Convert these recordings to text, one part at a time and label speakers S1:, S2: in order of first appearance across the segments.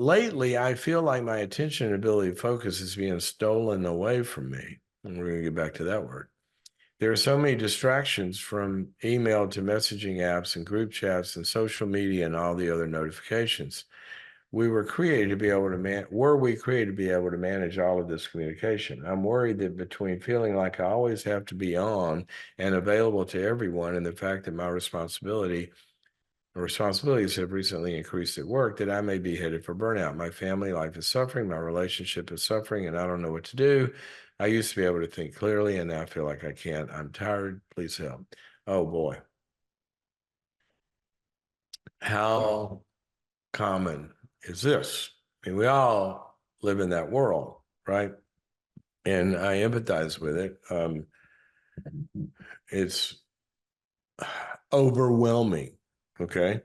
S1: lately, I feel like my attention and ability to focus is being stolen away from me. And we're going to get back to that word. There are so many distractions from email to messaging apps and group chats and social media and all the other notifications. Were we created to be able to manage all of this communication? I'm worried that between feeling like I always have to be on and available to everyone and the fact that my responsibilities have recently increased at work, that I may be headed for burnout. My family life is suffering, my relationship is suffering, and I don't know what to do. I used to be able to think clearly, and now I feel like I can't. I'm tired. Please help. Oh boy. How common is this? I mean, we all live in that world, right? And I empathize with it. It's overwhelming. Okay.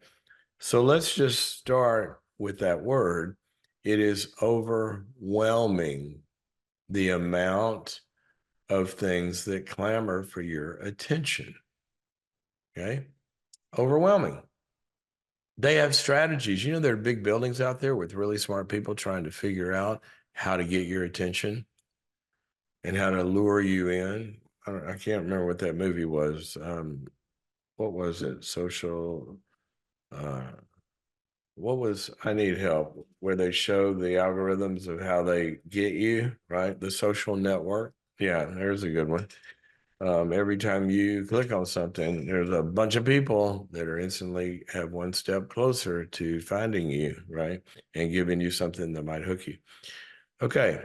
S1: So let's just start with that word. It is overwhelming, the amount of things that clamor for your attention. Okay. Overwhelming. They have strategies. You know, there are big buildings out there with really smart people trying to figure out how to get your attention and how to lure you in. I can't remember what that movie was. What was it? Uh, what was I Need Help, where they show the algorithms of how they get you, right? The Social Network. Yeah, there's a good one. Every time you click on something, there's a bunch of people that are instantly have one step closer to finding you, right? And giving you something that might hook you. Okay.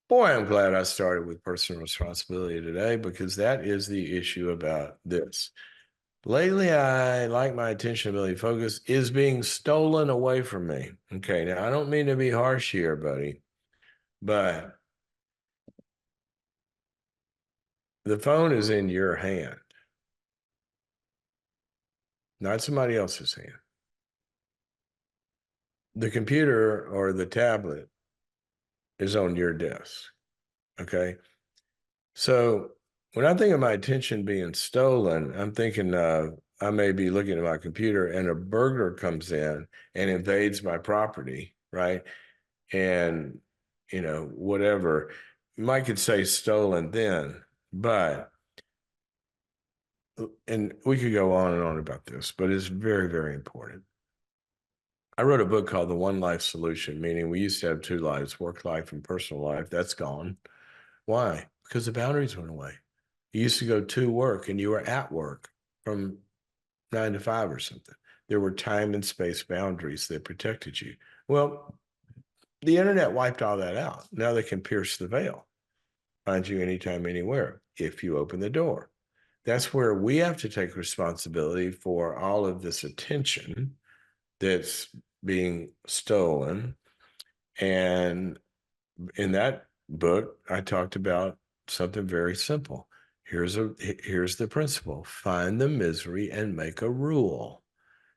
S1: Boy, I'm glad I started with personal responsibility today, because that is the issue about this. Lately, I like my attention ability focus is being stolen away from me. Okay, now I don't mean to be harsh here, buddy, but the phone is in your hand, not somebody else's hand. The computer or the tablet is on your desk. Okay. So when I think of my attention being stolen, I'm thinking I may be looking at my computer and a burglar comes in and invades my property, right? And, whatever. Mike could say stolen then, but, and we could go on and on about this, but it's very, very important. I wrote a book called The One Life Solution, meaning we used to have two lives, work life and personal life. That's gone. Why? Because the boundaries went away. You used to go to work and you were at work from 9 to 5 or something. There were time and space boundaries that protected you. Well, the internet wiped all that out. Now they can pierce the veil, find you anytime, anywhere, if you open the door. That's where we have to take responsibility for all of this attention that's being stolen. And in that book, I talked about something very simple. Here's the principle: find the misery and make a rule.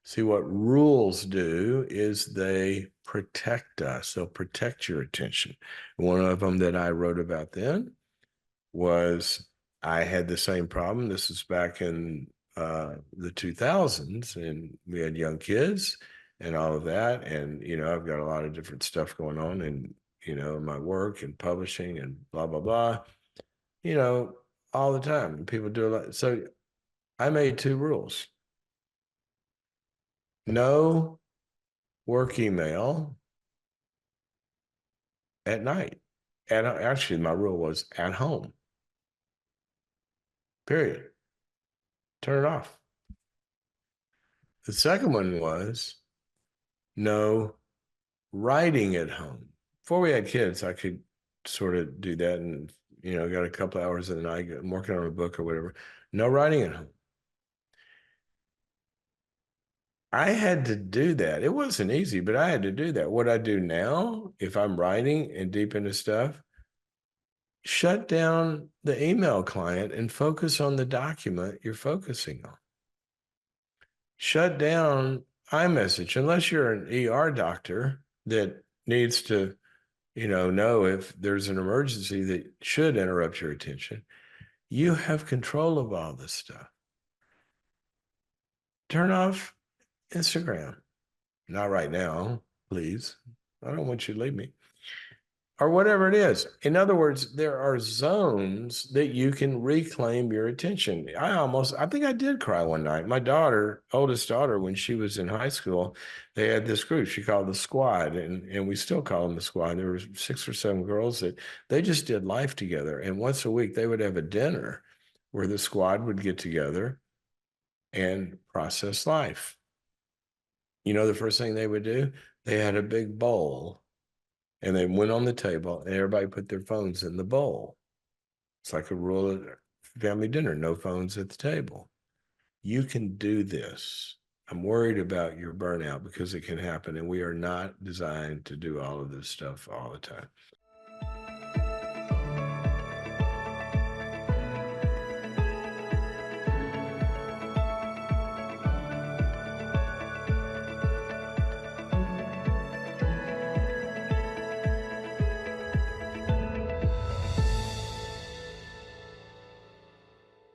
S1: See, what rules do is they protect us. They'll protect your attention. One of them that I wrote about then was, I had the same problem. This is back in the 2000s, and we had young kids and all of that. And, I've got a lot of different stuff going on, and, my work and publishing and blah, blah, blah, you know, all the time. And people do a lot. So I made two rules: no work email at night. And actually, my rule was at home, period. Turn it off. The second one was no writing at home. Before we had kids, I could sort of do that, and, got a couple hours in the night, I'm working on a book or whatever. No writing at home. I had to do that. It wasn't easy, but I had to do that. What I do now, if I'm writing and deep into stuff, shut down the email client and focus on the document you're focusing on. Shut down iMessage, unless you're an ER doctor that needs to, know if there's an emergency that should interrupt your attention. You have control of all this stuff. Turn off Instagram. Not right now, please. I don't want you to leave me. Or whatever it is. In other words, there are zones that you can reclaim your attention. I think I did cry one night. My daughter, oldest daughter, when she was in high school, they had this group she called the squad, and we still call them the squad. There were 6 or 7 girls that they just did life together. And once a week, they would have a dinner where the squad would get together and process life. You know, the first thing they would do, they had a big bowl and they went on the table and everybody put their phones in the bowl. It's like a rule of family dinner, no phones at the table. You can do this. I'm worried about your burnout because it can happen, and we are not designed to do all of this stuff all the time.